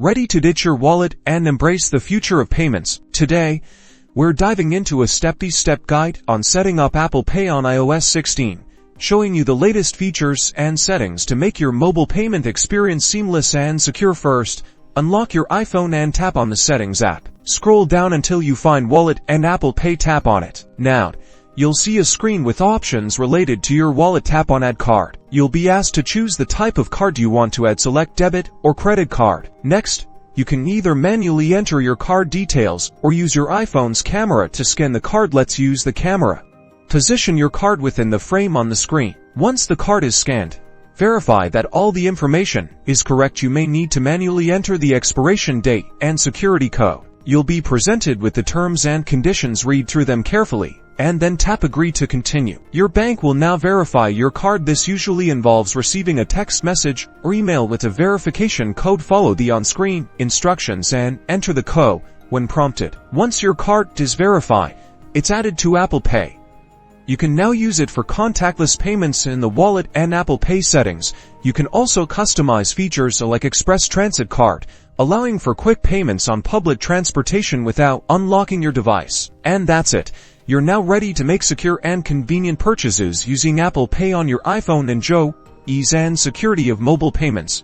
Ready to ditch your wallet and embrace the future of payments? Today, we're diving into a step-by-step guide on setting up Apple Pay on iOS 16, showing you the latest features and settings to make your mobile payment experience seamless and secure. First, unlock your iPhone and tap on the Settings app. Scroll down until you find Wallet and Apple Pay. Tap on it. Now, you'll see a screen with options related to your wallet. Tap on Add Card. You'll be asked to choose the type of card you want to add. Select debit or credit card. Next, you can either manually enter your card details or use your iPhone's camera to scan the card. Let's use the camera. Position your card within the frame on the screen. Once the card is scanned, verify that all the information is correct. You may need to manually enter the expiration date and security code. You'll be presented with the terms and conditions. Read through them carefully, and then tap Agree to continue. Your bank will now verify your card. This usually involves receiving a text message or email with a verification code. Follow the on-screen instructions and enter the code when prompted. Once your card is verified, it's added to Apple Pay. You can now use it for contactless payments in the Wallet and Apple Pay settings. You can also customize features like Express Transit Card, allowing for quick payments on public transportation without unlocking your device. And that's it. You're now ready to make secure and convenient purchases using Apple Pay on your iPhone. Enjoy ease and security of mobile payments.